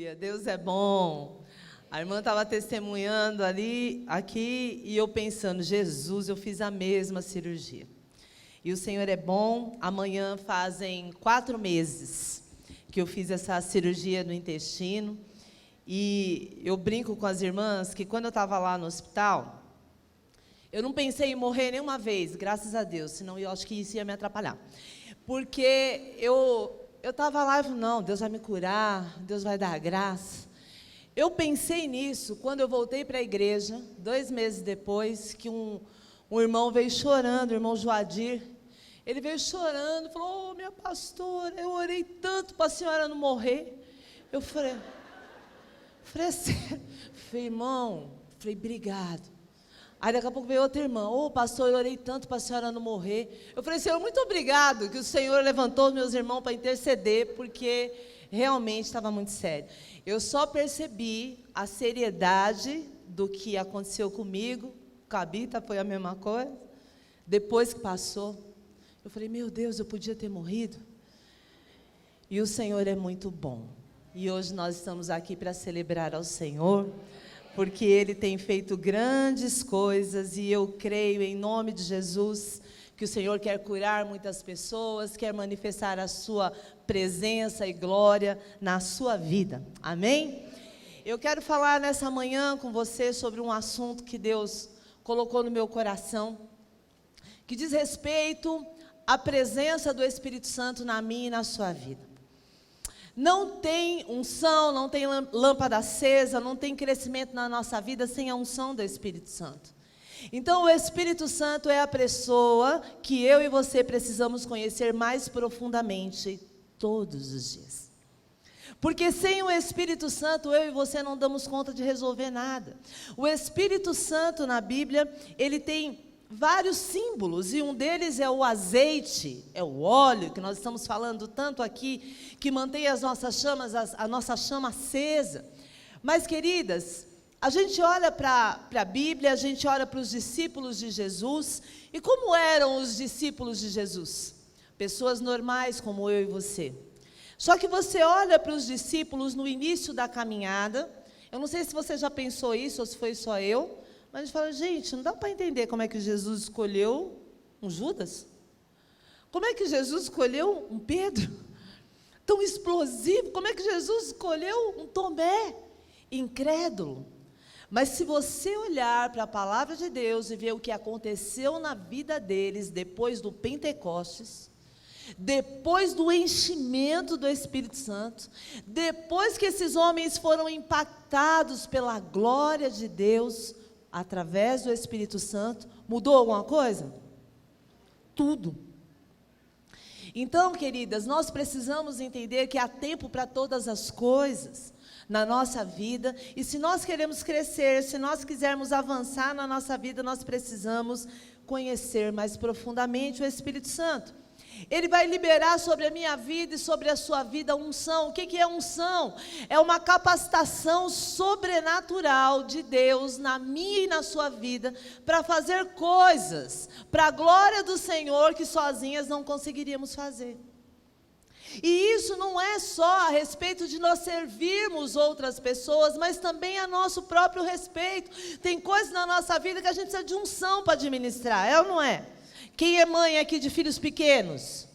Aleluia, Deus é bom. A irmã estava testemunhando aqui, e eu pensando, Jesus, eu fiz a mesma cirurgia. E o Senhor é bom. Amanhã fazem 4 meses que eu fiz essa cirurgia no intestino. E eu brinco com as irmãs que quando eu estava lá no hospital, eu não pensei em morrer nenhuma vez, graças a Deus, senão eu acho que isso ia me atrapalhar. Porque eu estava lá e falei, não, Deus vai me curar, Deus vai dar graça. Eu pensei nisso quando eu voltei para a igreja, 2 meses depois, que um irmão veio chorando, o irmão Joadir. Ele veio chorando, falou, minha pastora, eu orei tanto para a senhora não morrer. Eu falei assim, irmão, obrigado. Aí daqui a pouco veio outra irmã, pastor, eu orei tanto para a senhora não morrer. Eu falei, Senhor, muito obrigado que o Senhor levantou os meus irmãos para interceder, porque realmente estava muito sério. Eu só percebi a seriedade do que aconteceu comigo, com a Bita foi a mesma coisa, depois que passou. Eu falei, meu Deus, eu podia ter morrido. E o Senhor é muito bom. E hoje nós estamos aqui para celebrar ao Senhor, porque Ele tem feito grandes coisas, e eu creio em nome de Jesus, que o Senhor quer curar muitas pessoas, quer manifestar a sua presença e glória na sua vida. Amém? Eu quero falar nessa manhã com você sobre um assunto que Deus colocou no meu coração, que diz respeito à presença do Espírito Santo na minha e na sua vida. Não tem unção, não tem lâmpada acesa, não tem crescimento na nossa vida sem a unção do Espírito Santo. Então, o Espírito Santo é a pessoa que eu e você precisamos conhecer mais profundamente todos os dias. Porque sem o Espírito Santo, eu e você não damos conta de resolver nada. O Espírito Santo na Bíblia, ele tem vários símbolos, e um deles é o azeite, é o óleo, que nós estamos falando tanto aqui, que mantém as nossas chamas, a nossa chama acesa. Mas, queridas, a gente olha para a Bíblia, a gente olha para os discípulos de Jesus, e como eram os discípulos de Jesus? Pessoas normais como eu e você. Só que você olha para os discípulos no início da caminhada, eu não sei se você já pensou isso, ou se foi só eu, mas a gente fala, gente, não dá para entender como é que Jesus escolheu um Judas? Como é que Jesus escolheu um Pedro? Tão explosivo, como é que Jesus escolheu um Tomé? Incrédulo. Mas se você olhar para a palavra de Deus e ver o que aconteceu na vida deles depois do Pentecostes, depois do enchimento do Espírito Santo, depois que esses homens foram impactados pela glória de Deus, através do Espírito Santo, mudou alguma coisa? Tudo. Então, queridas, nós precisamos entender que há tempo para todas as coisas na nossa vida, e se nós queremos crescer, se nós quisermos avançar na nossa vida, nós precisamos conhecer mais profundamente o Espírito Santo. Ele vai liberar sobre a minha vida e sobre a sua vida unção. O que é unção? É uma capacitação sobrenatural de Deus na minha e na sua vida para fazer coisas para a glória do Senhor que sozinhas não conseguiríamos fazer. E isso não é só a respeito de nós servirmos outras pessoas, mas também a nosso próprio respeito. Tem coisas na nossa vida que a gente precisa de unção para administrar, é ou não é? Quem é mãe aqui de filhos pequenos?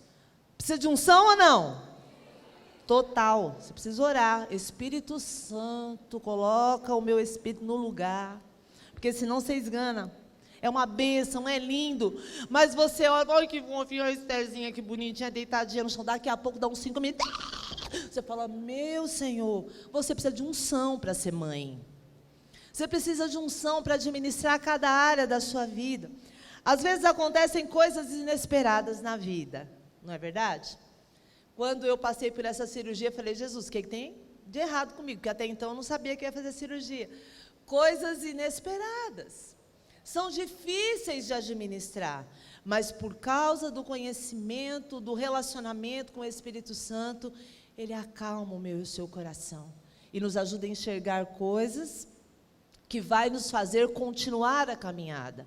Precisa de unção ou não? Total. Você precisa orar. Espírito Santo, coloca o meu espírito no lugar. Porque senão você esgana. É uma bênção, é lindo. Mas você olha que fofinha a Estherzinha, que bonitinha, deitadinha no chão. Daqui a pouco dá uns 5 minutos. Você fala, meu Senhor, você precisa de unção para ser mãe. Você precisa de unção para administrar cada área da sua vida. Às vezes acontecem coisas inesperadas na vida, não é verdade? Quando eu passei por essa cirurgia, eu falei, Jesus, o que tem de errado comigo? Porque até então eu não sabia que ia fazer cirurgia. Coisas inesperadas. São difíceis de administrar, mas por causa do conhecimento, do relacionamento com o Espírito Santo, ele acalma o meu e o seu coração. E nos ajuda a enxergar coisas que vai nos fazer continuar a caminhada.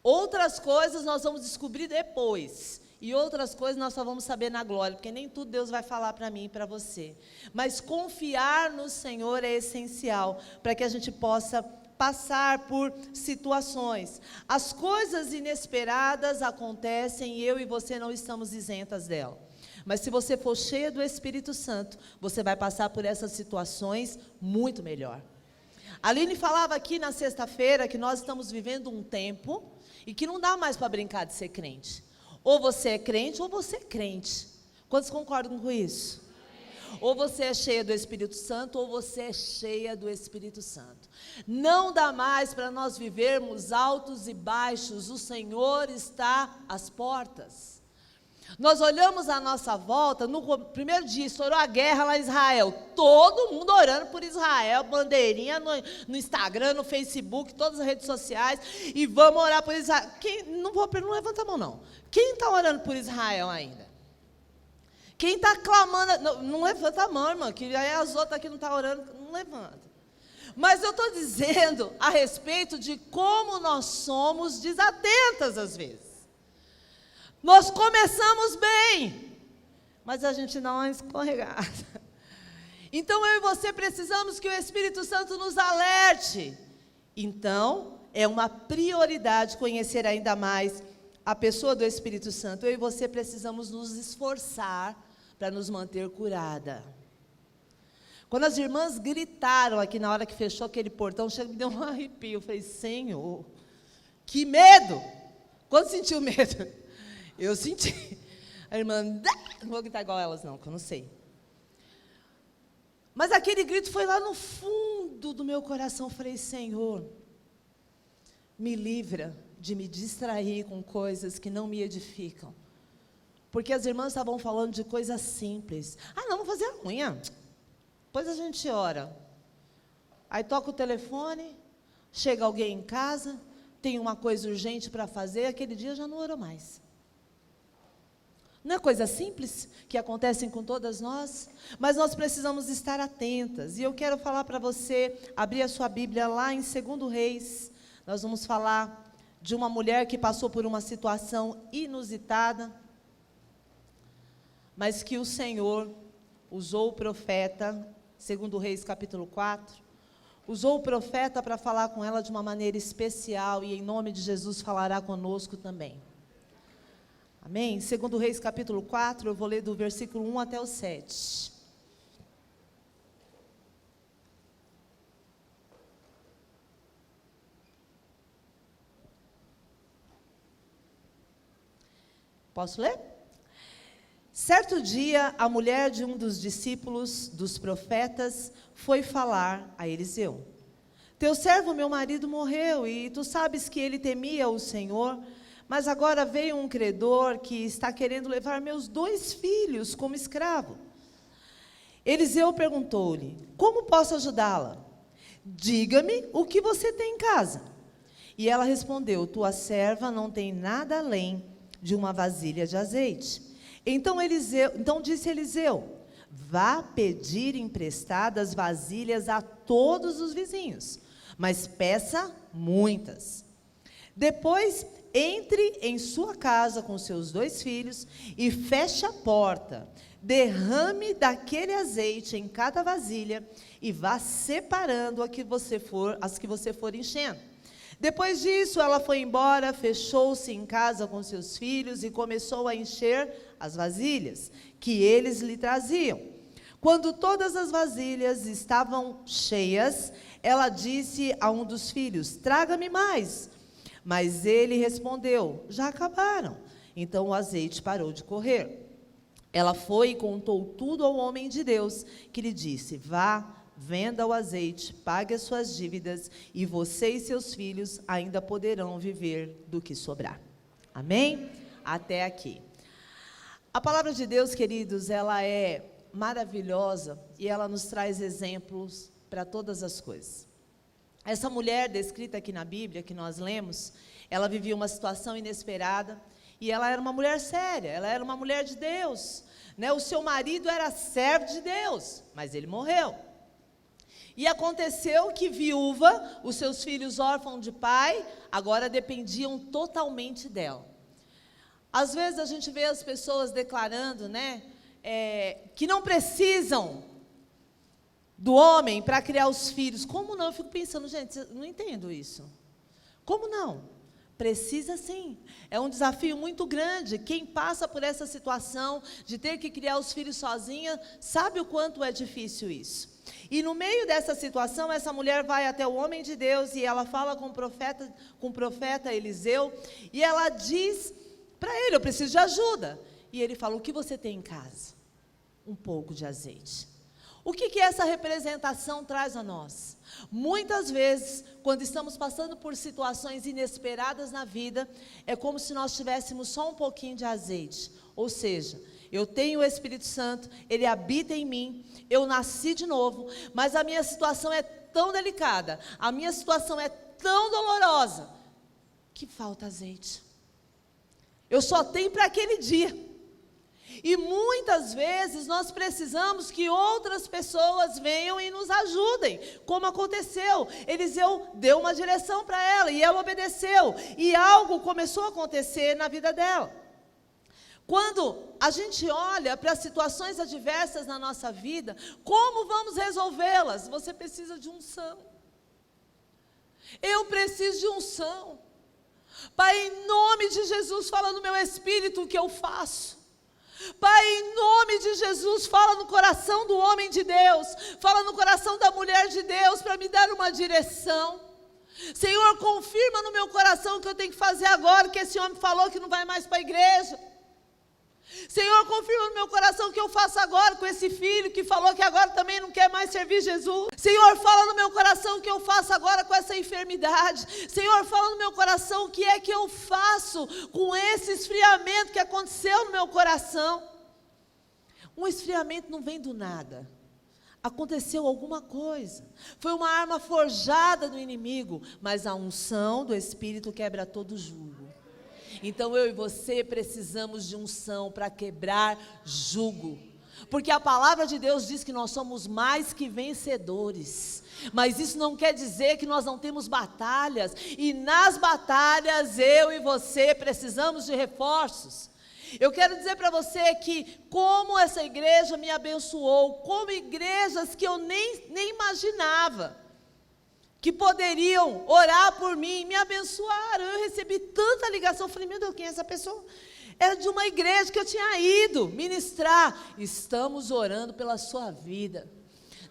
Outras coisas nós vamos descobrir depois. E outras coisas nós só vamos saber na glória, porque nem tudo Deus vai falar para mim e para você. Mas confiar no Senhor é essencial para que a gente possa passar por situações. As coisas inesperadas acontecem e eu e você não estamos isentas dela. Mas se você for cheia do Espírito Santo, você vai passar por essas situações muito melhor. A Aline falava aqui na sexta-feira que nós estamos vivendo um tempo e que não dá mais para brincar de ser crente. Ou você é crente ou você é crente. Quantos concordam com isso? Ou você é cheia do Espírito Santo ou você é cheia do Espírito Santo. Não dá mais para nós vivermos altos e baixos. O Senhor está às portas. Nós olhamos à nossa volta, no primeiro dia estourou a guerra lá em Israel, todo mundo orando por Israel, bandeirinha no Instagram, no Facebook, todas as redes sociais, e vamos orar por Israel. Não levanta a mão não. Quem está orando por Israel ainda? Quem está clamando, não levanta a mão, irmão, que aí as outras aqui não estão orando, não levanta. Mas eu estou dizendo a respeito de como nós somos desatentas às vezes. Nós começamos bem, mas a gente dá uma escorregada. Então eu e você precisamos que o Espírito Santo nos alerte. Então, é uma prioridade conhecer ainda mais a pessoa do Espírito Santo. Eu e você precisamos nos esforçar para nos manter curada. Quando as irmãs gritaram aqui na hora que fechou aquele portão, me deu um arrepio. Eu falei, Senhor, que medo! Quando sentiu medo? Eu senti. A irmã, não vou gritar igual elas não, que eu não sei. Mas aquele grito foi lá no fundo do meu coração. Eu falei, Senhor, me livra de me distrair com coisas que não me edificam. Porque as irmãs estavam falando de coisas simples. Ah, não, vou fazer a unha. Depois a gente ora. Aí toca o telefone, chega alguém em casa, tem uma coisa urgente para fazer, aquele dia já não orou mais. Não é coisa simples que acontecem com todas nós, mas nós precisamos estar atentas. E eu quero falar para você, abrir a sua Bíblia lá em 2 Reis. Nós vamos falar de uma mulher que passou por uma situação inusitada, mas que o Senhor usou o profeta, 2 Reis capítulo 4, usou o profeta para falar com ela de uma maneira especial e em nome de Jesus falará conosco também. Amém? 2 Reis capítulo 4, eu vou ler do versículo 1 até o 7. Posso ler? Certo dia, a mulher de um dos discípulos dos profetas foi falar a Eliseu. Teu servo, meu marido, morreu, e tu sabes que ele temia o Senhor, mas agora veio um credor que está querendo levar meus 2 filhos como escravo. Eliseu perguntou-lhe, como posso ajudá-la? Diga-me o que você tem em casa. E ela respondeu, tua serva não tem nada além de uma vasilha de azeite. Então disse Eliseu, vá pedir emprestadas vasilhas a todos os vizinhos, mas peça muitas. Depois, entre em sua casa com seus 2 filhos e feche a porta. Derrame daquele azeite em cada vasilha e vá separando as que você for enchendo. Depois disso, ela foi embora, fechou-se em casa com seus filhos e começou a encher as vasilhas que eles lhe traziam. Quando todas as vasilhas estavam cheias, ela disse a um dos filhos, traga-me mais. Mas ele respondeu, já acabaram. Então o azeite parou de correr. Ela foi e contou tudo ao homem de Deus, que lhe disse, vá, venda o azeite, pague as suas dívidas, e você e seus filhos ainda poderão viver do que sobrar. Amém? Até aqui. A palavra de Deus, queridos, ela é maravilhosa, e ela nos traz exemplos para todas as coisas. Essa mulher descrita aqui na Bíblia, que nós lemos, ela vivia uma situação inesperada, e ela era uma mulher séria, ela era uma mulher de Deus, né? O seu marido era servo de Deus, mas ele morreu. E aconteceu que viúva, os seus filhos órfãos de pai, agora dependiam totalmente dela. Às vezes a gente vê as pessoas declarando, né, que não precisam do homem para criar os filhos. Como não? Eu fico pensando, gente, eu não entendo isso. Como não? Precisa sim. É um desafio muito grande. Quem passa por essa situação de ter que criar os filhos sozinha, sabe o quanto é difícil isso. E no meio dessa situação, essa mulher vai até o homem de Deus e ela fala com o profeta Eliseu, e ela diz para ele: eu preciso de ajuda. E ele fala: o que você tem em casa? Um pouco de azeite. O que essa representação traz a nós? Muitas vezes, quando estamos passando por situações inesperadas na vida, é como se nós tivéssemos só um pouquinho de azeite. Ou seja, eu tenho o Espírito Santo, Ele habita em mim, eu nasci de novo, mas a minha situação é tão delicada, a minha situação é tão dolorosa, que falta azeite. Eu só tenho para aquele dia. E muitas vezes nós precisamos que outras pessoas venham e nos ajudem, como aconteceu. Eliseu deu uma direção para ela e ela obedeceu, e algo começou a acontecer na vida dela. Quando a gente olha para situações adversas na nossa vida, como vamos resolvê-las? Você precisa de unção. Eu preciso de unção. Pai, em nome de Jesus, fala no meu espírito o que eu faço. Pai, em nome de Jesus, fala no coração do homem de Deus, fala no coração da mulher de Deus, para me dar uma direção. Senhor, confirma no meu coração o que eu tenho que fazer agora, que esse homem falou que não vai mais para a igreja. Senhor, confirma no meu coração o que eu faço agora com esse filho que falou que agora também não quer mais servir Jesus. Senhor, fala no meu coração o que eu faço agora com essa enfermidade. Senhor, fala no meu coração o que é que eu faço com esse esfriamento que aconteceu no meu coração. Um esfriamento não vem do nada. Aconteceu alguma coisa. Foi uma arma forjada do inimigo, mas a unção do Espírito quebra todo jugo. Então eu e você precisamos de unção para quebrar jugo, porque a palavra de Deus diz que nós somos mais que vencedores, mas isso não quer dizer que nós não temos batalhas, e nas batalhas eu e você precisamos de reforços. Eu quero dizer para você que como essa igreja me abençoou, como igrejas que eu nem imaginava, que poderiam orar por mim, me abençoaram. Eu recebi tanta ligação, eu falei: meu Deus, quem é essa pessoa? Era de uma igreja que eu tinha ido ministrar. Estamos orando pela sua vida,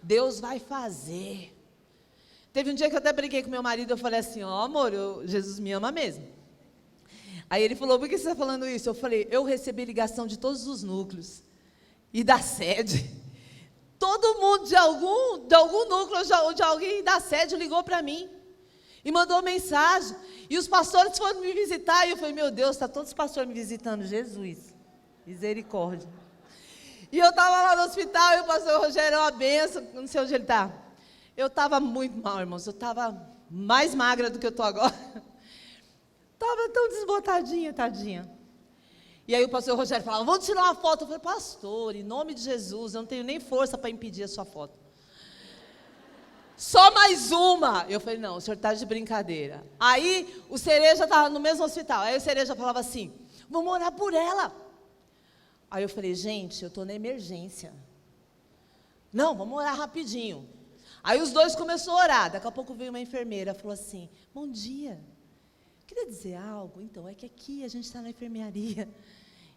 Deus vai fazer. Teve um dia que eu até brinquei com meu marido, eu falei assim: ó, amor, Jesus me ama mesmo. Aí ele falou: por que você está falando isso? Eu falei: eu recebi ligação de todos os núcleos e da sede. Todo mundo de algum núcleo, de alguém da sede ligou para mim e mandou mensagem. E os pastores foram me visitar. E eu falei: meu Deus, está todos os pastores me visitando. Jesus, misericórdia. E eu estava lá no hospital e o pastor Rogério é uma benção. Não sei onde ele está. Eu estava muito mal, irmãos. Eu estava mais magra do que eu estou agora. Estava tão desbotadinha, tadinha. E aí o pastor Rogério falava: vamos tirar uma foto. Eu falei: pastor, em nome de Jesus, eu não tenho nem força para impedir a sua foto. Só mais uma. Eu falei: não, o senhor está de brincadeira. Aí o Cereja estava no mesmo hospital. Aí o Cereja falava assim: vamos orar por ela. Aí eu falei: gente, eu estou na emergência. Não, vamos orar rapidinho. Aí os dois começaram a orar. Daqui a pouco veio uma enfermeira, falou assim: bom dia. Queria dizer algo. Então, é que aqui a gente está na enfermearia.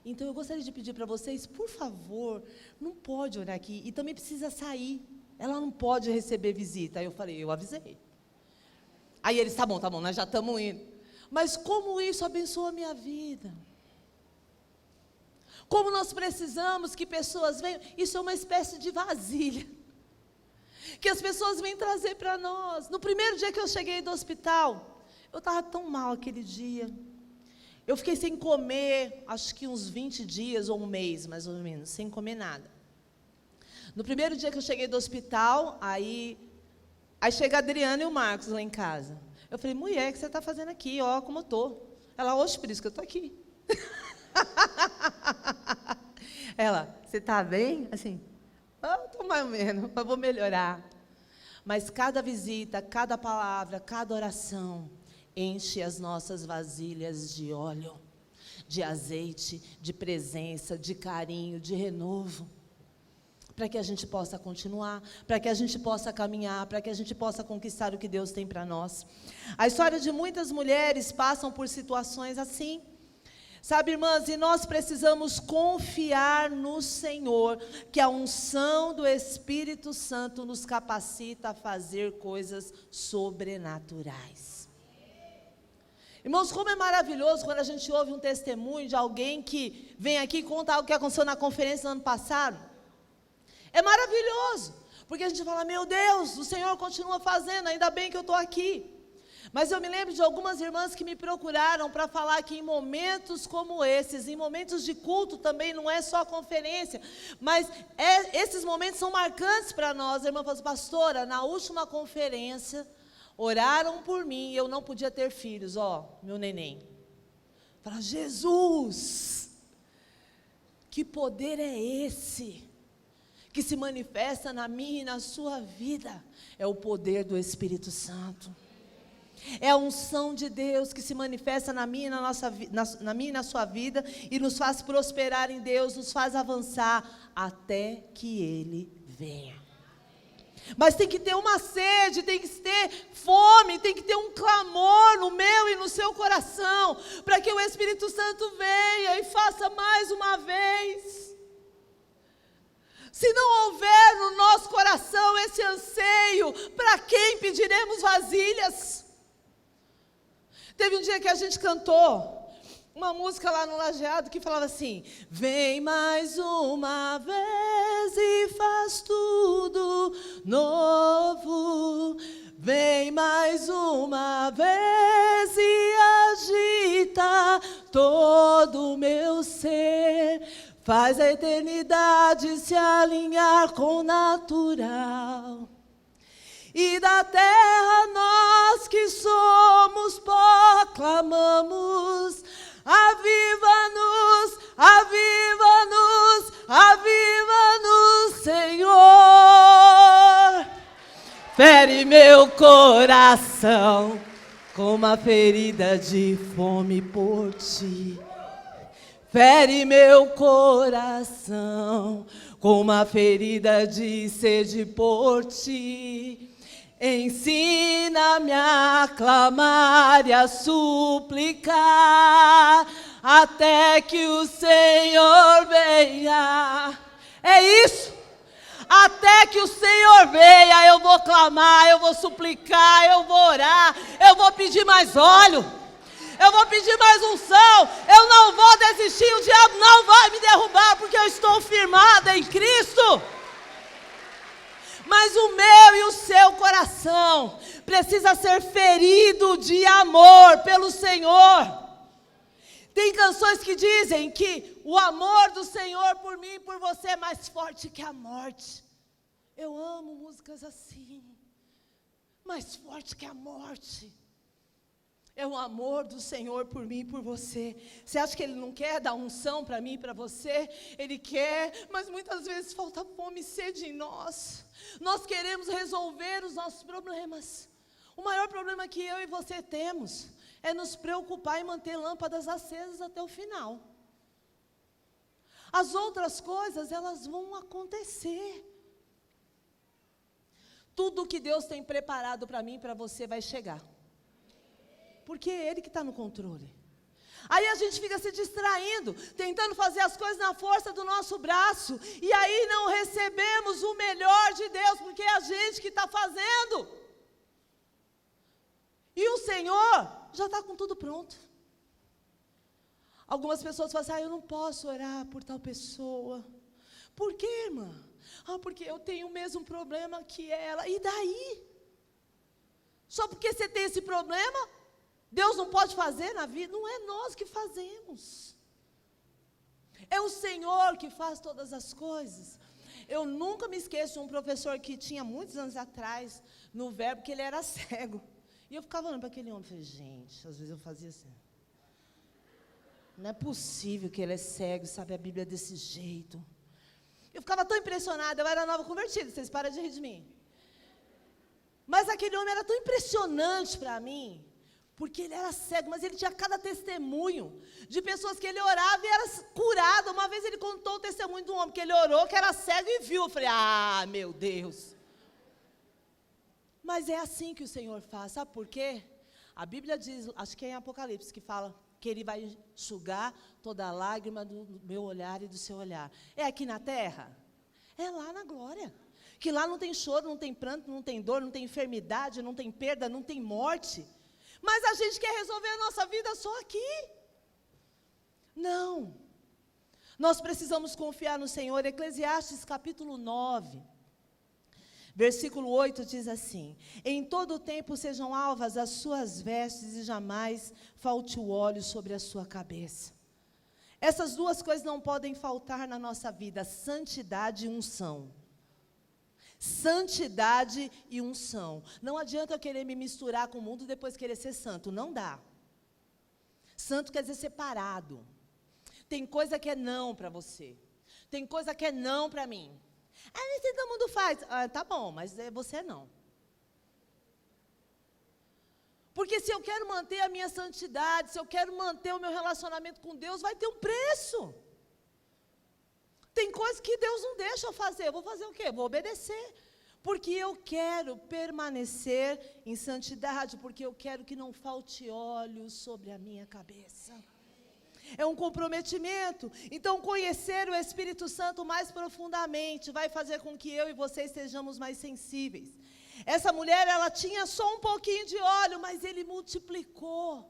Então, eu gostaria de pedir para vocês, por favor, não pode orar aqui. E também precisa sair. Ela não pode receber visita. Aí eu falei: eu avisei. Aí eles: tá bom, nós já estamos indo. Mas como isso abençoa a minha vida? Como nós precisamos que pessoas venham. Isso é uma espécie de vasilha que as pessoas vêm trazer para nós. No primeiro dia que eu cheguei do hospital, eu estava tão mal aquele dia. Eu fiquei sem comer, acho que uns 20 dias ou um mês, mais ou menos, sem comer nada. No primeiro dia que eu cheguei do hospital, aí chega a Adriana e o Marcos lá em casa. Eu falei: mulher, o que você está fazendo aqui? Ó, como eu estou. Ela: oxe, por isso que eu estou aqui. Ela: você está bem? Assim, estou mais ou menos, mas vou melhorar. Mas cada visita, cada palavra, cada oração enche as nossas vasilhas de óleo. de azeite, de presença, de carinho, de renovo. Para que a gente possa continuar, para que a gente possa caminhar, para que a gente possa conquistar o que Deus tem para nós. A história de muitas mulheres passam por situações assim. Sabe, irmãs, e nós precisamos confiar no Senhor, que a unção do Espírito Santo nos capacita a fazer coisas sobrenaturais. Irmãos, como é maravilhoso quando a gente ouve um testemunho de alguém que vem aqui e conta algo que aconteceu na conferência no ano passado. É maravilhoso, porque a gente fala, meu Deus, o Senhor continua fazendo, ainda bem que eu estou aqui. Mas eu me lembro de algumas irmãs que me procuraram para falar que em momentos como esses, em momentos de culto também, não é só a conferência, mas esses momentos são marcantes para nós. A irmã falou assim, pastora, na última conferência, oraram por mim e eu não podia ter filhos, meu neném. Fala, Jesus, que poder é esse que se manifesta na minha e na sua vida? É o poder do Espírito Santo. É a unção de Deus que se manifesta na minha e na sua vida e nos faz prosperar em Deus, nos faz avançar até que Ele venha. Mas tem que ter uma sede, tem que ter fome, tem que ter um clamor no meu e no seu coração, para que o Espírito Santo venha e faça mais uma vez. Se não houver no nosso coração esse anseio, para quem pediremos vasilhas? Teve um dia que a gente cantou uma música lá no Lajeado que falava assim, vem mais uma vez e faz tudo novo, vem mais uma vez e agita todo o meu ser, faz a eternidade se alinhar com o natural. E da terra nós que somos pó clamamos, aviva-nos, aviva-nos, aviva-nos, Senhor. Fere meu coração com uma ferida de fome por ti. Fere meu coração com uma ferida de sede por ti. Ensina-me a clamar e a suplicar, até que o Senhor venha. É isso. Até que o Senhor venha, eu vou clamar, eu vou suplicar, eu vou orar, eu vou pedir mais óleo, eu vou pedir mais unção, eu não vou desistir, o diabo não vai me derrubar, porque eu estou firmada em Cristo. Mas o meu e o seu coração precisa ser ferido de amor pelo Senhor. Tem canções que dizem que o amor do Senhor por mim e por você é mais forte que a morte. Eu amo músicas assim, mais forte que a morte. É o amor do Senhor por mim e por você. Você acha que Ele não quer dar unção para mim e para você? Ele quer, mas muitas vezes falta fome e sede em nós. Nós queremos resolver os nossos problemas. O maior problema que eu e você temos é nos preocupar em manter lâmpadas acesas até o final. As outras coisas, elas vão acontecer. Tudo que Deus tem preparado para mim e para você vai chegar. Porque é Ele que está no controle. Aí a gente fica se distraindo, tentando fazer as coisas na força do nosso braço, e aí não recebemos o melhor de Deus, porque é a gente que está fazendo. E o Senhor já está com tudo pronto. Algumas pessoas falam assim, eu não posso orar por tal pessoa. Por quê, irmã? Porque eu tenho o mesmo problema que ela. E daí? Só porque você tem esse problema, Deus não pode fazer na vida? Não é nós que fazemos. É o Senhor que faz todas as coisas. Eu nunca me esqueço de um professor que tinha muitos anos atrás, no Verbo, que ele era cego. E eu ficava olhando para aquele homem e falei, gente, às vezes eu fazia assim. Não é possível que ele é cego e sabe a Bíblia desse jeito. Eu ficava tão impressionada, eu era nova convertida, vocês param de rir de mim. Mas aquele homem era tão impressionante para mim, Porque ele era cego, mas ele tinha cada testemunho de pessoas que ele orava e era curado. Uma vez ele contou o testemunho de um homem que ele orou, que era cego e viu. Eu falei, meu Deus. Mas é assim que o Senhor faz, sabe por quê? A Bíblia diz, acho que é em Apocalipse, que fala que Ele vai enxugar toda a lágrima do meu olhar e do seu olhar. É aqui na terra? É lá na glória. Que lá não tem choro, não tem pranto, não tem dor, não tem enfermidade, não tem perda, não tem morte. Mas a gente quer resolver a nossa vida só aqui. Não. Nós precisamos confiar no Senhor. Eclesiastes capítulo 9. Versículo 8 diz assim: em todo o tempo sejam alvas as suas vestes e jamais falte o óleo sobre a sua cabeça. Essas duas coisas não podem faltar na nossa vida: santidade e unção. Santidade e unção. Não adianta eu querer me misturar com o mundo e depois querer ser santo. Não dá. Santo quer dizer separado. Tem coisa que é não para você. Tem coisa que é não para mim. Assim todo mundo faz. Tá bom, mas você não. Porque se eu quero manter a minha santidade, se eu quero manter o meu relacionamento com Deus, vai ter um preço. Tem coisas que Deus não deixa eu fazer. Eu vou fazer o quê? Vou obedecer. Porque eu quero permanecer em santidade. Porque eu quero que não falte óleo sobre a minha cabeça. É um comprometimento. Então, conhecer o Espírito Santo mais profundamente vai fazer com que eu e vocês sejamos mais sensíveis. Essa mulher, ela tinha só um pouquinho de óleo, mas ele multiplicou.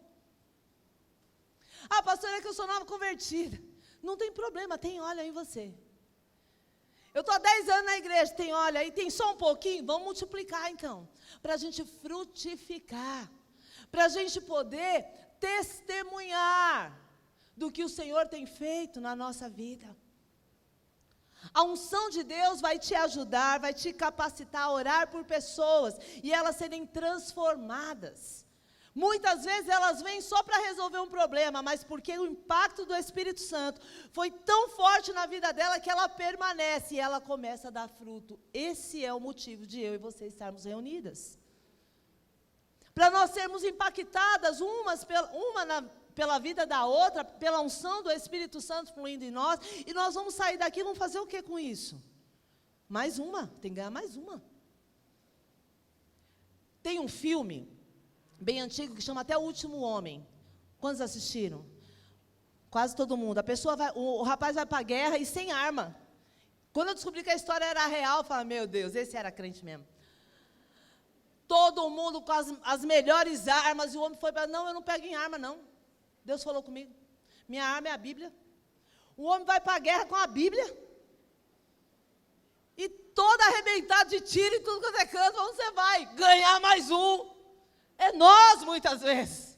Pastora, é que eu sou nova convertida. Não tem problema, tem óleo aí em você. Eu estou há 10 anos na igreja, tem óleo aí, tem só um pouquinho? Vamos multiplicar então, para a gente frutificar, para a gente poder testemunhar do que o Senhor tem feito na nossa vida. A unção de Deus vai te ajudar, vai te capacitar a orar por pessoas e elas serem transformadas. Muitas vezes elas vêm só para resolver um problema, mas porque o impacto do Espírito Santo foi tão forte na vida dela que ela permanece e ela começa a dar fruto. Esse é o motivo de eu e você estarmos reunidas. Para nós sermos impactadas pela vida da outra, pela unção do Espírito Santo fluindo em nós, e nós vamos sair daqui e vamos fazer o que com isso? Mais uma, tem que ganhar mais uma. Tem um filme bem antigo que chama até O Último Homem. Quantos assistiram? Quase todo mundo. O rapaz vai para a guerra e sem arma. Quando eu descobri que a história era real, eu falei, meu Deus, esse era crente mesmo. Todo mundo com as melhores armas, e o homem foi para, não, eu não pego em arma, não. Deus falou comigo, minha arma é a Bíblia. O homem vai para a guerra com a Bíblia. E todo arrebentado de tiro e tudo quanto é canto, onde você vai? Ganhar mais um. É nós, muitas vezes.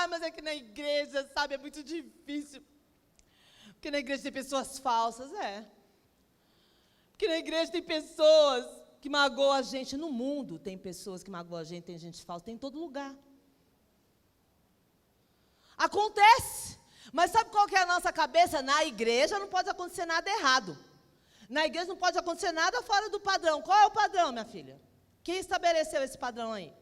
Mas é que na igreja, sabe, é muito difícil. Porque na igreja tem pessoas falsas, Porque na igreja tem pessoas que magoam a gente. No mundo tem pessoas que magoam a gente, tem gente falsa, tem em todo lugar. Acontece. Mas sabe qual que é a nossa cabeça? Na igreja não pode acontecer nada errado. Na igreja não pode acontecer nada fora do padrão. Qual é o padrão, minha filha? Quem estabeleceu esse padrão aí?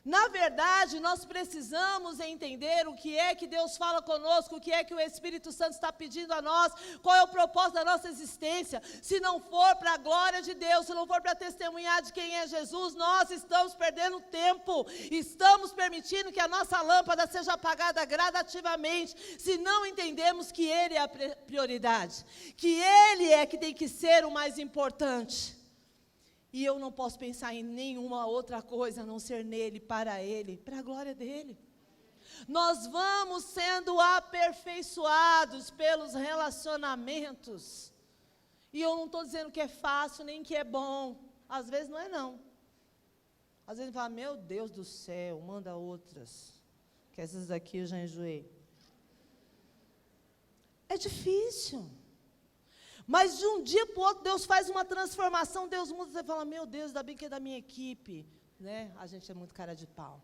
Na verdade, nós precisamos entender o que é que Deus fala conosco, o que é que o Espírito Santo está pedindo a nós, qual é o propósito da nossa existência. Se não for para a glória de Deus, se não for para testemunhar de quem é Jesus, nós estamos perdendo tempo, estamos permitindo que a nossa lâmpada seja apagada gradativamente, se não entendemos que Ele é a prioridade, que Ele é que tem que ser o mais importante. E eu não posso pensar em nenhuma outra coisa a não ser nele, para a glória dele. Nós vamos sendo aperfeiçoados pelos relacionamentos. E eu não estou dizendo que é fácil, nem que é bom. Às vezes não é não. Às vezes fala, meu Deus do céu, manda outras. Que essas daqui eu já enjoei. É difícil. Mas de um dia para o outro, Deus faz uma transformação, Deus muda, você fala, meu Deus, ainda bem que é da minha equipe. A gente é muito cara de pau.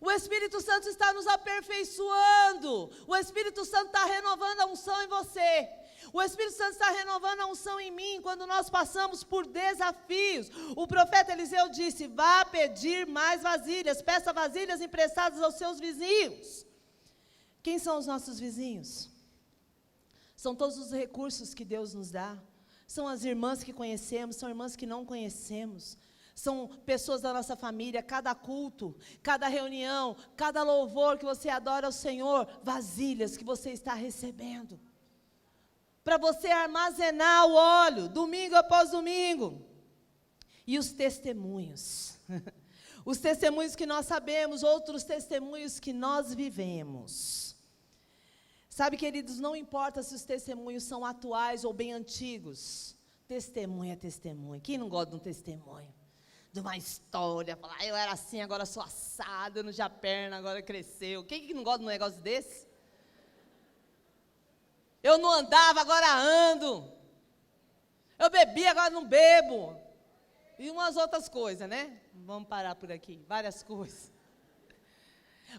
O Espírito Santo está nos aperfeiçoando. O Espírito Santo está renovando a unção em você. O Espírito Santo está renovando a unção em mim quando nós passamos por desafios. O profeta Eliseu disse: vá pedir mais vasilhas, peça vasilhas emprestadas aos seus vizinhos. Quem são os nossos vizinhos? São todos os recursos que Deus nos dá. São as irmãs que conhecemos, são irmãs que não conhecemos. São pessoas da nossa família, cada culto, cada reunião, cada louvor que você adora ao Senhor, vasilhas que você está recebendo. Para você armazenar o óleo, domingo após domingo. E os testemunhos. Os testemunhos que nós sabemos, outros testemunhos que nós vivemos. Sabe, queridos, não importa se os testemunhos são atuais ou bem antigos. Testemunho é testemunho. Quem não gosta de um testemunho? De uma história, falar, eu era assim, agora sou assado, eu não tinha perna, agora cresceu. Quem que não gosta de um negócio desse? Eu não andava, agora ando. Eu bebia, agora não bebo. E umas outras coisas, né? Vamos parar por aqui, várias coisas.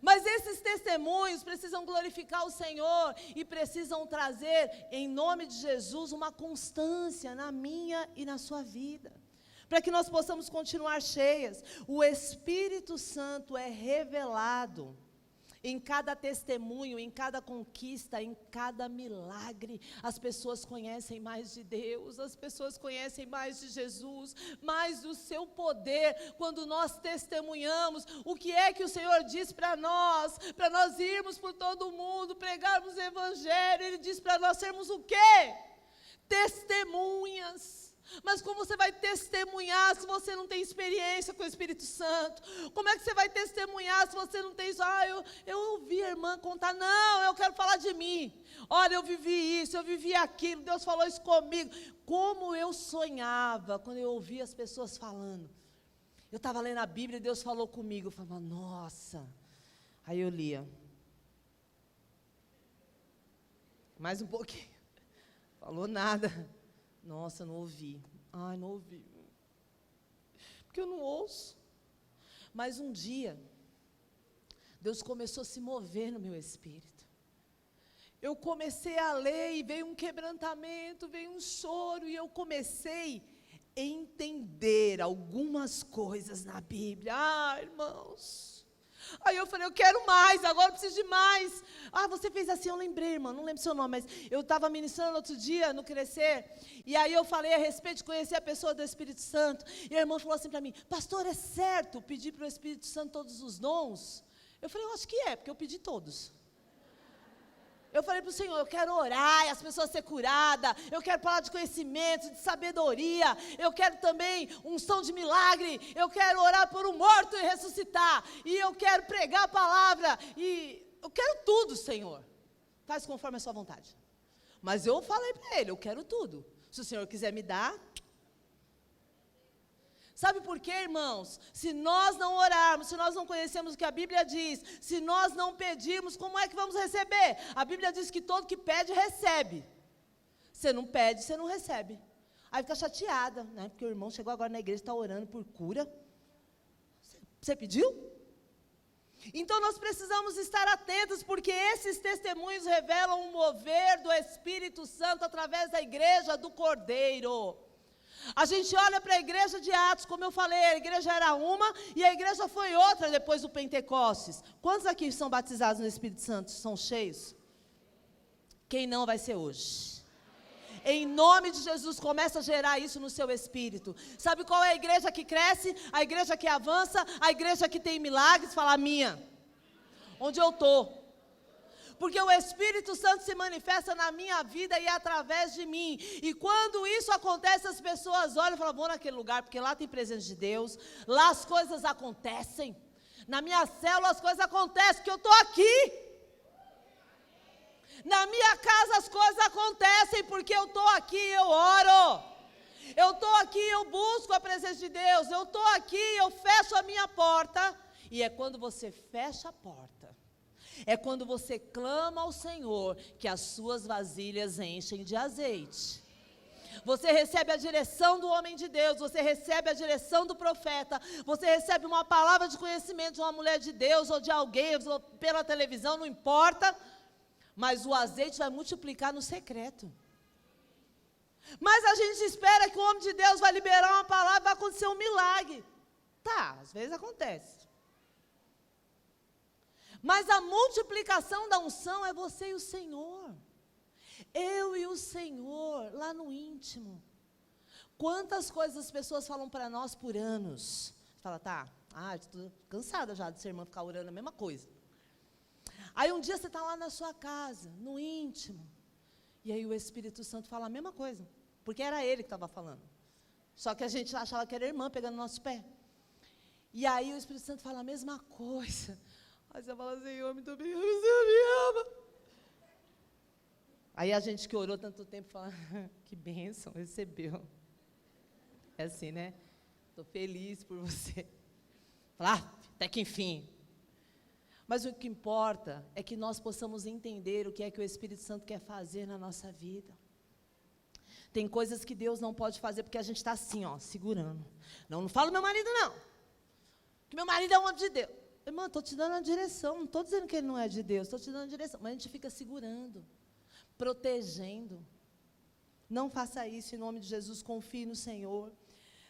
Mas esses testemunhos precisam glorificar o Senhor e precisam trazer, em nome de Jesus, uma constância na minha e na sua vida. Para que nós possamos continuar cheias. O Espírito Santo é revelado em cada testemunho, em cada conquista, em cada milagre. As pessoas conhecem mais de Deus, as pessoas conhecem mais de Jesus, mais do seu poder, quando nós testemunhamos o que é que o Senhor diz para nós irmos por todo o mundo, pregarmos o Evangelho. Ele diz para nós sermos o quê? Testemunhas. Mas como você vai testemunhar se você não tem experiência com o Espírito Santo? Como é que você vai testemunhar se você não tem isso? Eu ouvi a irmã contar. Não, eu quero falar de mim. Olha, eu vivi isso, eu vivi aquilo, Deus falou isso comigo. Como eu sonhava quando eu ouvia as pessoas falando. Eu estava lendo a Bíblia e Deus falou comigo. Eu falava, nossa. Aí eu lia. Mais um pouquinho. Falou nada. Nossa, não ouvi. Ai, não ouvi. Porque eu não ouço. Mas um dia, Deus começou a se mover no meu espírito. Eu comecei a ler e veio um quebrantamento, veio um choro, e eu comecei a entender algumas coisas na Bíblia. Ah, irmãos. Aí eu falei, eu quero mais, agora eu preciso de mais. Ah, você fez assim, eu lembrei, irmã, não lembro seu nome, mas eu estava ministrando outro dia no Crescer, e aí eu falei a respeito de conhecer a pessoa do Espírito Santo, e a irmã falou assim para mim, pastor, é certo pedir para o Espírito Santo todos os dons? Eu falei, eu acho que é, porque eu pedi todos. Eu falei para o Senhor, eu quero orar e as pessoas ser curadas, eu quero falar de conhecimento, de sabedoria, eu quero também unção de milagre, eu quero orar por um morto e ressuscitar, e eu quero pregar a palavra, e eu quero tudo, Senhor. Faz conforme a sua vontade. Mas eu falei para Ele, eu quero tudo. Se o Senhor quiser me dar. Sabe por quê, irmãos? Se nós não orarmos, se nós não conhecemos o que a Bíblia diz, se nós não pedirmos, como é que vamos receber? A Bíblia diz que todo que pede, recebe. Você não pede, você não recebe. Aí fica chateada, né? Porque o irmão chegou agora na igreja e está orando por cura. Você pediu? Então nós precisamos estar atentos, porque esses testemunhos revelam o mover do Espírito Santo através da igreja do Cordeiro. A gente olha para a igreja de Atos, como eu falei, a igreja era uma e a igreja foi outra depois do Pentecostes. Quantos aqui são batizados no Espírito Santo, são cheios? Quem não vai ser hoje? Em nome de Jesus, começa a gerar isso no seu espírito. Sabe qual é a igreja que cresce? A igreja que avança, a igreja que tem milagres? Fala, a minha. Onde eu estou. Porque o Espírito Santo se manifesta na minha vida e através de mim. E quando isso acontece, as pessoas olham e falam, vou naquele lugar, porque lá tem presença de Deus, lá as coisas acontecem. Na minha célula as coisas acontecem, porque eu estou aqui. Na minha casa as coisas acontecem, porque eu estou aqui, eu oro. Eu estou aqui, eu busco a presença de Deus. Eu estou aqui, eu fecho a minha porta. E é quando você fecha a porta, é quando você clama ao Senhor, que as suas vasilhas enchem de azeite. Você recebe a direção do homem de Deus, você recebe a direção do profeta, você recebe uma palavra de conhecimento de uma mulher de Deus, ou de alguém, ou pela televisão, não importa, mas o azeite vai multiplicar no secreto. Mas a gente espera que o homem de Deus vai liberar uma palavra e vai acontecer um milagre. Tá, às vezes acontece. Mas a multiplicação da unção é você e o Senhor. Eu e o Senhor, lá no íntimo. Quantas coisas as pessoas falam para nós por anos? Você fala, tá, estou cansada já de ser irmã ficar orando a mesma coisa. Aí um dia você está lá na sua casa, no íntimo, e aí o Espírito Santo fala a mesma coisa, porque era ele que estava falando. Só que a gente achava que era a irmã pegando no nosso pé. E aí o Espírito Santo fala a mesma coisa. Aí você fala, Senhor, muito obrigado, o Senhor me ama. Aí a gente que orou tanto tempo fala, que bênção, recebeu. É assim, né? Estou feliz por você. Fala, até que enfim. Mas o que importa é que nós possamos entender o que é que o Espírito Santo quer fazer na nossa vida. Tem coisas que Deus não pode fazer porque a gente está assim, ó, segurando. Não fala meu marido não. Que meu marido é um homem de Deus. Irmã, estou te dando uma direção, não estou dizendo que ele não é de Deus, estou te dando uma direção. Mas a gente fica segurando, protegendo. Não faça isso em nome de Jesus, confie no Senhor.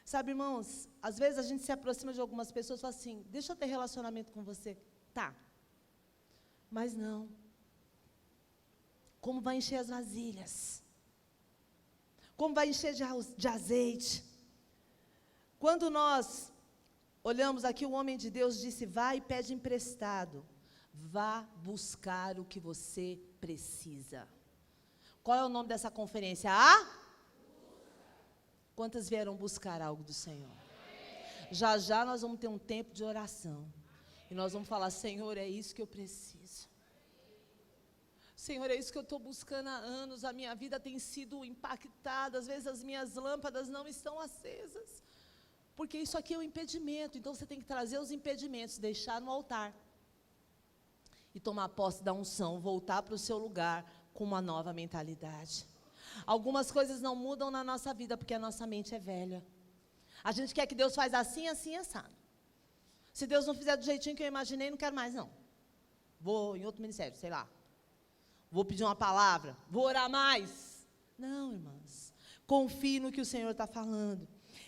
Sabe, irmãos, às vezes a gente se aproxima de algumas pessoas e fala assim, deixa eu ter relacionamento com você. Tá. Mas não. Como vai encher as vasilhas? Como vai encher de azeite? Quando nós olhamos aqui, o homem de Deus disse, vá e pede emprestado. Vá buscar o que você precisa. Qual é o nome dessa conferência? Quantas vieram buscar algo do Senhor? Já já nós vamos ter um tempo de oração. E nós vamos falar, Senhor, é isso que eu preciso. Senhor, é isso que eu estou buscando há anos. A minha vida tem sido impactada. Às vezes as minhas lâmpadas não estão acesas. Porque isso aqui é um impedimento. Então você tem que trazer os impedimentos, deixar no altar. E tomar posse da unção, voltar para o seu lugar com uma nova mentalidade. Algumas coisas não mudam na nossa vida porque a nossa mente é velha. A gente quer que Deus faz assim, assim, assado. Se Deus não fizer do jeitinho que eu imaginei, não quero mais, não. Vou em outro ministério, sei lá. Vou pedir uma palavra, vou orar mais. Não, irmãs. Confie no que o Senhor está falando.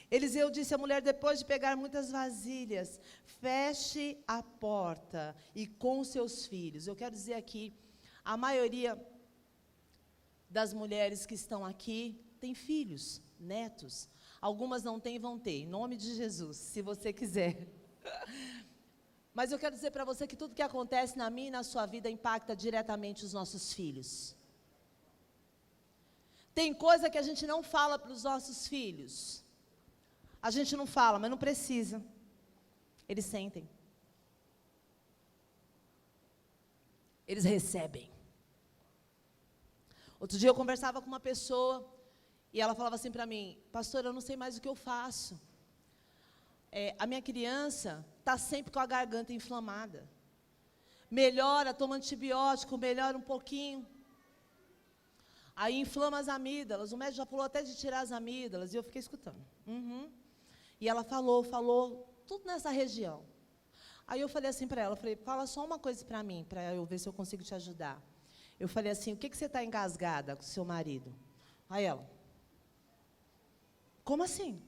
Eliseu disse à mulher, depois de pegar muitas vasilhas, feche a porta e com seus filhos. Eu quero dizer aqui, a maioria das mulheres que estão aqui tem filhos, netos. Algumas não têm, vão ter, em nome de Jesus, se você quiser. Mas eu quero dizer para você que tudo que acontece na minha e na sua vida impacta diretamente os nossos filhos. Tem coisa que a gente não fala para os nossos filhos. A gente não fala, mas não precisa. Eles sentem. Eles recebem. Outro dia eu conversava com uma pessoa e ela falava assim para mim, pastora, eu não sei mais o que eu faço. A minha criança está sempre com a garganta inflamada. Melhora, toma antibiótico, melhora um pouquinho. Aí inflama as amígdalas. O médico já falou até de tirar as amígdalas. E eu fiquei escutando. E ela falou, tudo nessa região. Aí eu falei assim para ela, fala só uma coisa para mim, para eu ver se eu consigo te ajudar. Eu falei assim, o que você está engasgada com o seu marido? Aí ela, como assim?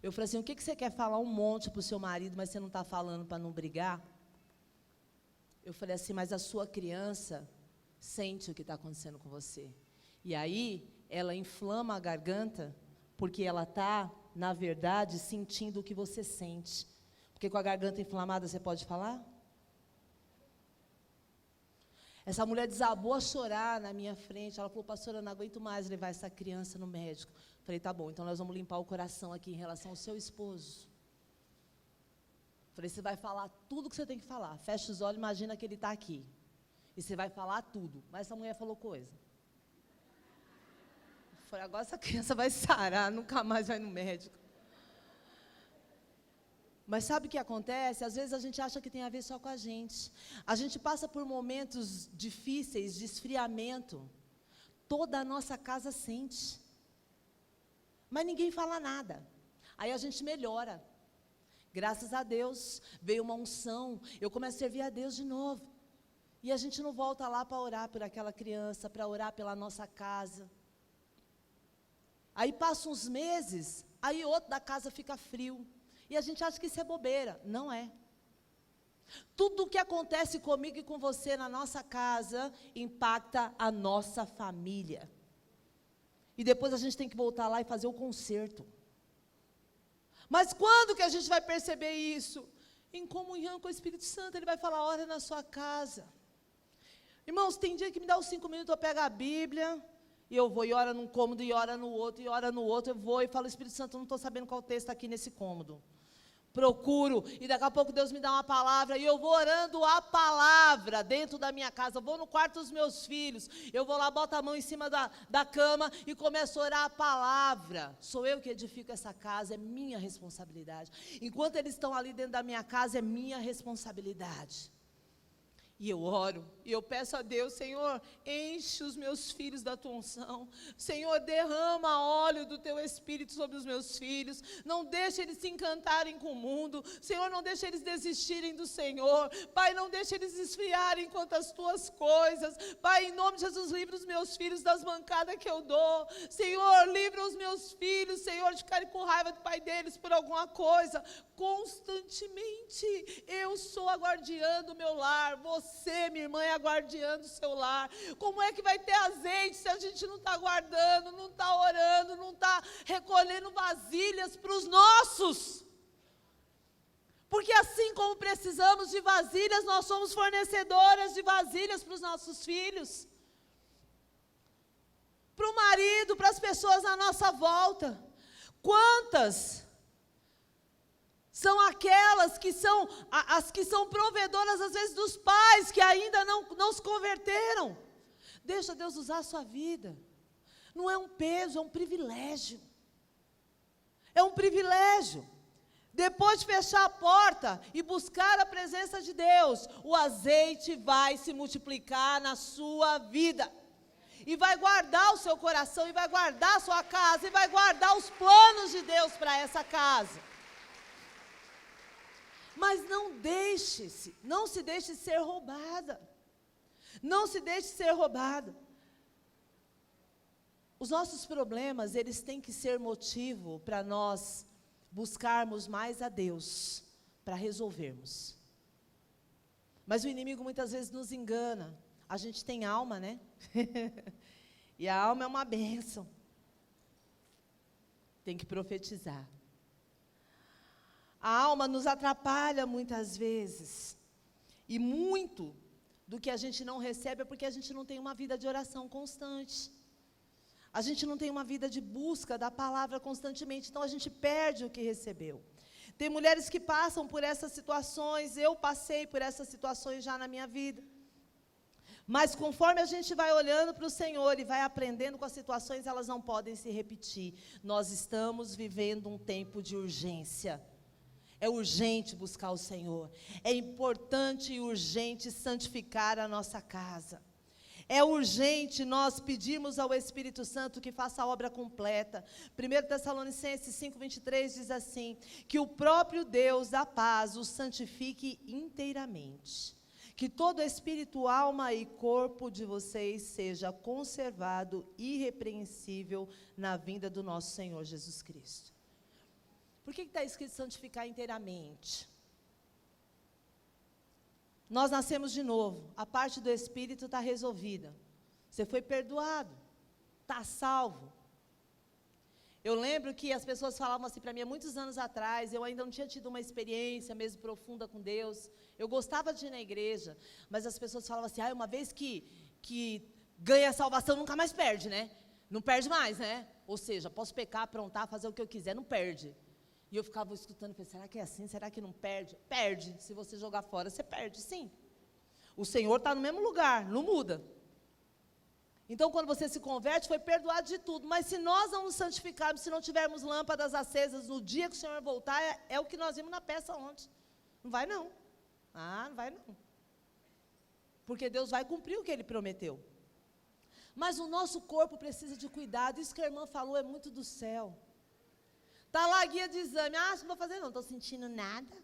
Eu falei assim, o que você quer falar um monte para o seu marido, mas você não está falando para não brigar? Eu falei assim, mas a sua criança sente o que está acontecendo com você. E aí, ela inflama a garganta, porque ela está, na verdade, sentindo o que você sente. Porque com a garganta inflamada, você pode falar? Essa mulher desabou a chorar na minha frente. Ela falou, pastora, eu não aguento mais levar essa criança no médico. Falei, tá bom, então nós vamos limpar o coração aqui em relação ao seu esposo. Falei, você vai falar tudo o que você tem que falar. Fecha os olhos, imagina que ele está aqui. E você vai falar tudo. Mas essa mulher falou coisa. Falei, agora essa criança vai sarar, nunca mais vai no médico. Mas sabe o que acontece? Às vezes a gente acha que tem a ver só com a gente. A gente passa por momentos difíceis, de esfriamento. Toda a nossa casa sente. Mas ninguém fala nada. Aí a gente melhora. Graças a Deus, veio uma unção. Eu começo a servir a Deus de novo. E a gente não volta lá para orar por aquela criança, para orar pela nossa casa. Aí passa uns meses, aí outro da casa fica frio. E a gente acha que isso é bobeira. Não é. Tudo o que acontece comigo e com você na nossa casa impacta a nossa família. E depois a gente tem que voltar lá e fazer o conserto. Mas quando que a gente vai perceber isso? Em comunhão com o Espírito Santo. Ele vai falar, ora na sua casa. Irmãos, tem dia que me dá uns 5 minutos, eu pego a Bíblia, e eu vou e ora num cômodo, e ora no outro, e ora no outro, eu vou e falo, Espírito Santo, eu não estou sabendo qual texto está aqui nesse cômodo. Procuro, e daqui a pouco Deus me dá uma palavra, e eu vou orando a palavra dentro da minha casa, eu vou no quarto dos meus filhos, eu vou lá, boto a mão em cima da cama, e começo a orar a palavra. Sou eu que edifico essa casa, é minha responsabilidade. Enquanto eles estão ali dentro da minha casa, é minha responsabilidade. E eu oro, e eu peço a Deus, Senhor, enche os meus filhos da tua unção. Senhor, derrama óleo do teu Espírito sobre os meus filhos. Não deixe eles se encantarem com o mundo. Senhor, não deixe eles desistirem do Senhor. Pai, não deixe eles esfriarem quanto às tuas coisas. Pai, em nome de Jesus, livra os meus filhos das bancadas que eu dou. Senhor, livra os meus filhos, Senhor, de ficarem com raiva do pai deles por alguma coisa. Constantemente, eu sou a guardiã do meu lar. Você, minha irmã, é a guardiã do seu lar. Como é que vai ter azeite se a gente não está guardando, não está orando, não está recolhendo vasilhas para os nossos? Porque assim como precisamos de vasilhas, nós somos fornecedoras de vasilhas para os nossos filhos, para o marido, para as pessoas à nossa volta. Quantas são aquelas que são as que são provedoras, às vezes, dos pais que ainda não se converteram? Deixa Deus usar a sua vida. Não é um peso, é um privilégio. É um privilégio. Depois de fechar a porta e buscar a presença de Deus, o azeite vai se multiplicar na sua vida. E vai guardar o seu coração, e vai guardar a sua casa, e vai guardar os planos de Deus para essa casa. Mas não se deixe ser roubada. Não se deixe ser roubada. Os nossos problemas, eles têm que ser motivo para nós buscarmos mais a Deus, para resolvermos. Mas o inimigo muitas vezes nos engana. A gente tem alma, né? E a alma é uma bênção. Tem que profetizar. A alma nos atrapalha muitas vezes. E muito do que a gente não recebe é porque a gente não tem uma vida de oração constante. A gente não tem uma vida de busca da palavra constantemente. Então a gente perde o que recebeu. Tem mulheres que passam por essas situações. Eu passei por essas situações já na minha vida. Mas conforme a gente vai olhando para o Senhor e vai aprendendo com as situações, elas não podem se repetir. Nós estamos vivendo um tempo de urgência. É urgente buscar o Senhor. É importante e urgente santificar a nossa casa. É urgente nós pedirmos ao Espírito Santo que faça a obra completa. 1 Tessalonicenses 5:23 diz assim, que o próprio Deus da paz o santifique inteiramente. Que todo espírito, alma e corpo de vocês seja conservado irrepreensível na vinda do nosso Senhor Jesus Cristo. Por que está escrito santificar inteiramente? Nós nascemos de novo, a parte do Espírito está resolvida. Você foi perdoado, está salvo. Eu lembro que as pessoas falavam assim para mim há muitos anos atrás, eu ainda não tinha tido uma experiência mesmo profunda com Deus. Eu gostava de ir na igreja, mas as pessoas falavam assim, uma vez que ganha a salvação, nunca mais perde, né? Não perde mais, né? Ou seja, posso pecar, aprontar, fazer o que eu quiser, não perde. E eu ficava escutando, falei, será que é assim? Será que não perde? Perde. Se você jogar fora, você perde, sim. O Senhor está no mesmo lugar, não muda. Então, quando você se converte, foi perdoado de tudo. Mas se nós não nos santificarmos, se não tivermos lâmpadas acesas no dia que o Senhor voltar, é o que nós vimos na peça ontem. Não vai não. Não vai não. Porque Deus vai cumprir o que Ele prometeu. Mas o nosso corpo precisa de cuidado. Isso que a irmã falou é muito do céu. Está lá a guia de exame. Não vou fazer não, estou sentindo nada.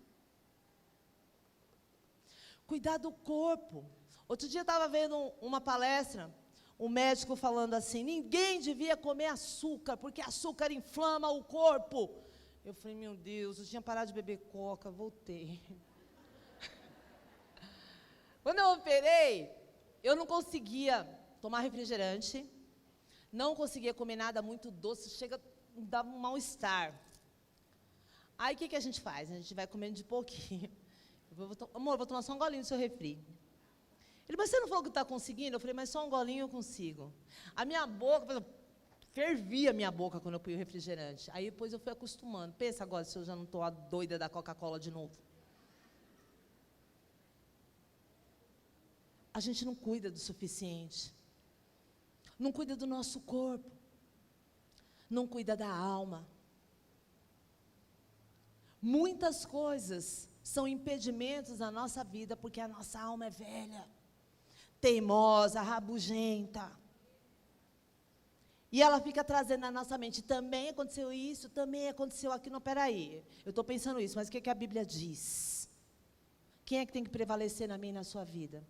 Cuidar do corpo. Outro dia eu estava vendo uma palestra. O médico falando assim, ninguém devia comer açúcar, porque açúcar inflama o corpo. Eu falei, meu Deus, eu tinha parado de beber coca, voltei. Quando eu operei, eu não conseguia tomar refrigerante, não conseguia comer nada muito doce, chega, dava um mal-estar. Aí, o que a gente faz? A gente vai comendo de pouquinho. Amor, vou tomar só um golinho do seu refri. Ele, mas você não falou que está conseguindo? Eu falei, mas só um golinho eu consigo. A minha boca, fervia a minha boca quando eu punha o refrigerante. Aí, depois eu fui acostumando. Pensa agora se eu já não estou a doida da Coca-Cola de novo. A gente não cuida do suficiente. Não cuida do nosso corpo. Não cuida da alma. Muitas coisas são impedimentos na nossa vida, porque a nossa alma é velha, teimosa, rabugenta. E ela fica trazendo na nossa mente, também aconteceu isso, também aconteceu aquilo. Não, peraí, eu estou pensando isso, mas o que a Bíblia diz? Quem é que tem que prevalecer na minha e na sua vida?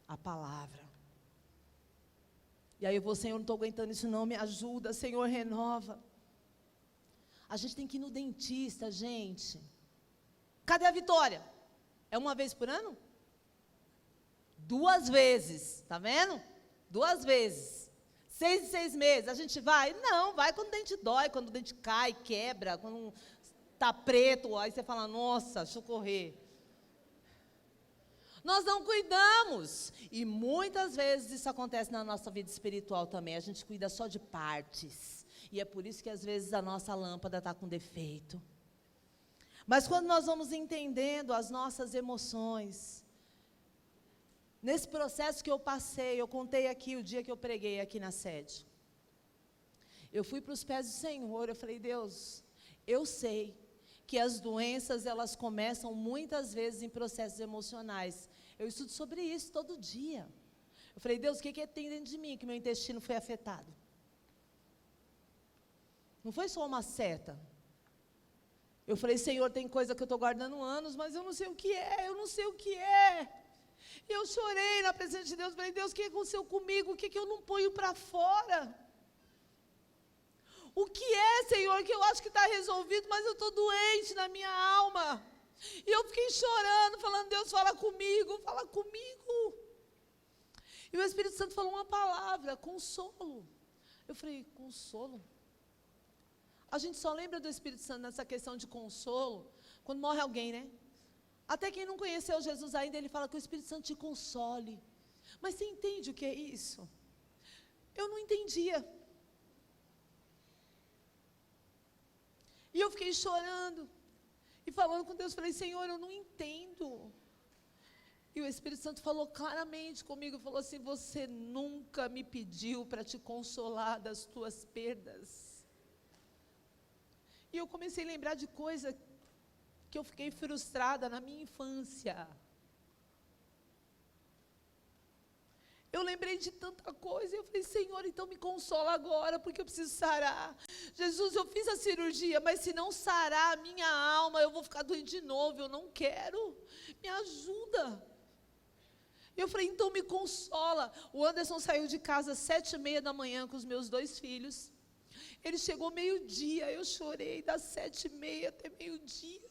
A palavra. E aí eu vou, Senhor, não estou aguentando isso não, me ajuda, Senhor, renova. A gente tem que ir no dentista, gente. Cadê a Vitória? É uma vez por ano? 2 vezes, tá vendo? 2 vezes. 6 em 6 meses, a gente vai? Não, vai quando o dente dói, quando o dente cai, quebra, quando está preto, aí você fala, nossa, deixa eu correr. Nós não cuidamos. E muitas vezes isso acontece na nossa vida espiritual também. A gente cuida só de partes. E é por isso que às vezes a nossa lâmpada está com defeito. Mas quando nós vamos entendendo as nossas emoções, nesse processo que eu passei, eu contei aqui o dia que eu preguei aqui na sede. Eu fui para os pés do Senhor, eu falei, Deus, eu sei que as doenças, elas começam muitas vezes em processos emocionais. Eu estudo sobre isso todo dia. Eu falei, Deus, o que tem dentro de mim que meu intestino foi afetado? Não foi só uma seta. Eu falei, Senhor, tem coisa que eu estou guardando anos, mas eu não sei o que é, eu não sei o que é. E eu chorei na presença de Deus, falei, Deus, o que aconteceu comigo? O que eu não ponho para fora? O que é, Senhor, que eu acho que está resolvido, mas eu estou doente na minha alma. E eu fiquei chorando, falando, Deus, fala comigo, fala comigo. E o Espírito Santo falou uma palavra, consolo. Eu falei, consolo? A gente só lembra do Espírito Santo nessa questão de consolo, quando morre alguém, né? Até quem não conheceu Jesus ainda, ele fala que o Espírito Santo te console. Mas você entende o que é isso? Eu não entendia. E eu fiquei chorando, e falando com Deus, falei, Senhor, eu não entendo. E o Espírito Santo falou claramente comigo, falou assim, você nunca me pediu para te consolar das tuas perdas. E eu comecei a lembrar de coisa que eu fiquei frustrada na minha infância. Eu lembrei de tanta coisa, e eu falei, Senhor, então me consola agora, porque eu preciso sarar. Jesus, eu fiz a cirurgia, mas se não sarar a minha alma, eu vou ficar doente de novo, eu não quero. Me ajuda. Eu falei, então me consola. O Anderson saiu de casa às 7h30 da manhã com os meus 2 filhos. Ele chegou meio-dia, eu chorei das 7h30 até meio-dia.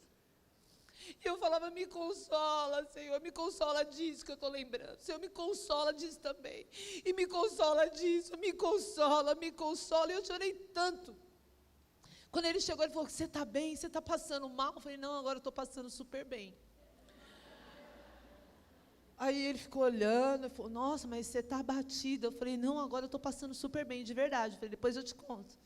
Eu falava, me consola, Senhor, me consola disso que eu estou lembrando. Senhor, me consola disso também. E me consola disso, me consola, me consola. E eu chorei tanto. Quando ele chegou, ele falou, você está bem? Você está passando mal? Eu falei, não, agora eu estou passando super bem. Aí ele ficou olhando, falou, nossa, mas você está abatida. Eu falei, não, agora eu estou passando super bem, de verdade. Eu falei, depois eu te conto.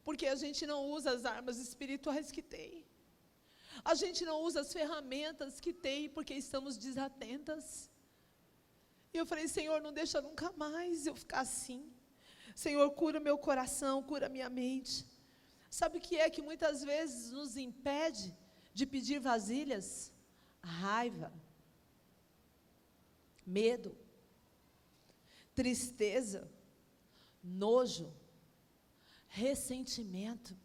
Porque a gente não usa as armas espirituais que tem. A gente não usa as ferramentas que tem, porque estamos desatentas. E eu falei, Senhor, não deixa nunca mais eu ficar assim. Senhor, cura meu coração, cura minha mente. Sabe o que é que muitas vezes nos impede de pedir vasilhas? Raiva, medo, tristeza, nojo, ressentimento.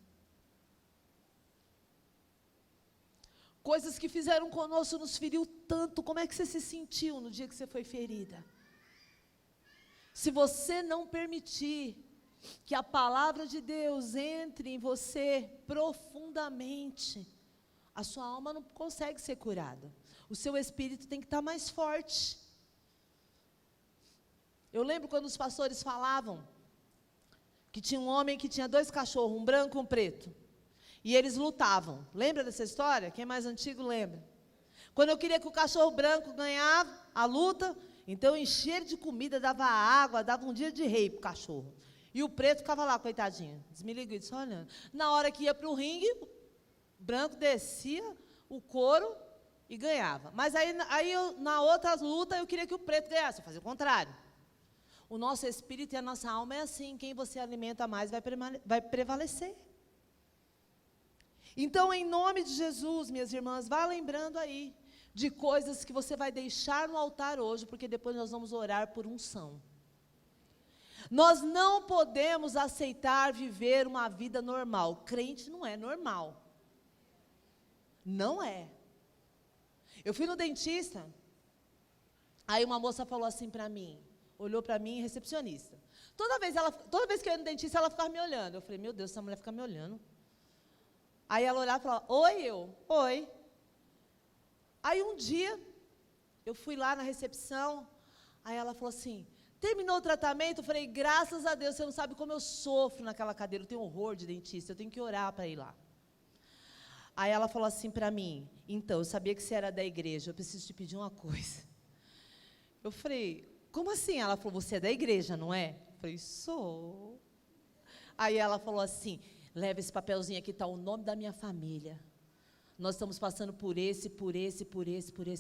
Coisas que fizeram conosco, nos feriu tanto. Como é que você se sentiu no dia que você foi ferida? Se você não permitir que a palavra de Deus entre em você profundamente, a sua alma não consegue ser curada. O seu espírito tem que estar mais forte. Eu lembro quando os pastores falavam que tinha um homem que tinha 2 cachorros, um branco e um preto. E eles lutavam. Lembra dessa história? Quem é mais antigo lembra. Quando eu queria que o cachorro branco ganhava a luta, então eu enchia ele de comida, dava água, dava um dia de rei para o cachorro. E o preto ficava lá, coitadinho, desmiliguido, só olhando. Na hora que ia para o ringue, o branco descia o couro e ganhava. Mas na outra luta, eu queria que o preto ganhasse, eu fazia o contrário. O nosso espírito e a nossa alma é assim, quem você alimenta mais vai prevalecer. Então, em nome de Jesus, minhas irmãs, vá lembrando aí de coisas que você vai deixar no altar hoje, porque depois nós vamos orar por unção. Nós não podemos aceitar viver uma vida normal. Crente não é normal. Não é. Eu fui no dentista, aí uma moça falou assim para mim, olhou para mim, recepcionista. Toda vez que eu ia no dentista, ela ficava me olhando. Eu falei, meu Deus, essa mulher fica me olhando. Aí ela olhava e falava, oi. Aí um dia, eu fui lá na recepção, aí ela falou assim, terminou o tratamento? Eu falei, graças a Deus, você não sabe como eu sofro naquela cadeira, eu tenho horror de dentista, eu tenho que orar para ir lá. Aí ela falou assim para mim, então, eu sabia que você era da igreja, eu preciso te pedir uma coisa. Eu falei, como assim? Ela falou, você é da igreja, não é? Eu falei, sou. Aí ela falou assim, leva esse papelzinho aqui, está o nome da minha família. Nós estamos passando por esse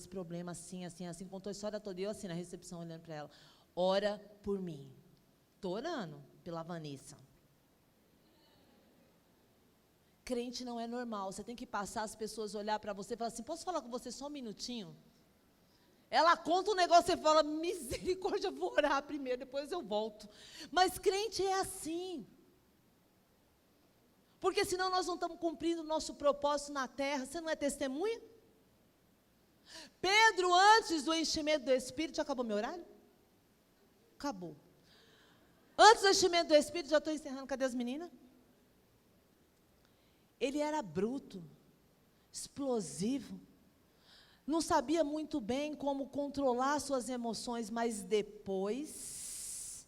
problema, assim. Contou a história toda, eu assim na recepção, olhando para ela. Ora por mim. Estou orando pela Vanessa. Crente não é normal, você tem que passar as pessoas, olhar para você e falar assim, posso falar com você só um minutinho? Ela conta um negócio, você fala, misericórdia, eu vou orar primeiro, depois eu volto. Mas crente é assim. Porque senão nós não estamos cumprindo o nosso propósito na terra. Você não é testemunha? Pedro, antes do enchimento do Espírito, já acabou meu horário? Acabou. Antes do enchimento do Espírito, já estou encerrando, cadê as meninas? Ele era bruto, explosivo, não sabia muito bem como controlar suas emoções, mas depois,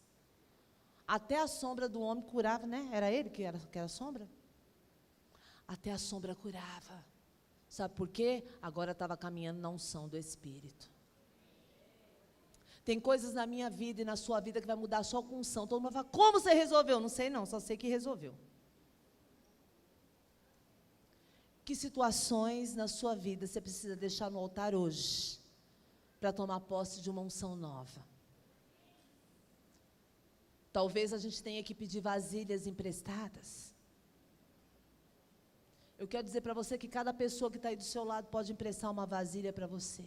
até a sombra do homem curava, né? Era ele que era a sombra? Até a sombra curava. Sabe por quê? Agora estava caminhando na unção do Espírito. Tem coisas na minha vida e na sua vida que vai mudar só com unção. Todo mundo vai falar, como você resolveu? Não sei não, só sei que resolveu. Que situações na sua vida você precisa deixar no altar hoje, para tomar posse de uma unção nova? Talvez a gente tenha que pedir vasilhas emprestadas. Eu quero dizer para você que cada pessoa que está aí do seu lado pode emprestar uma vasilha para você.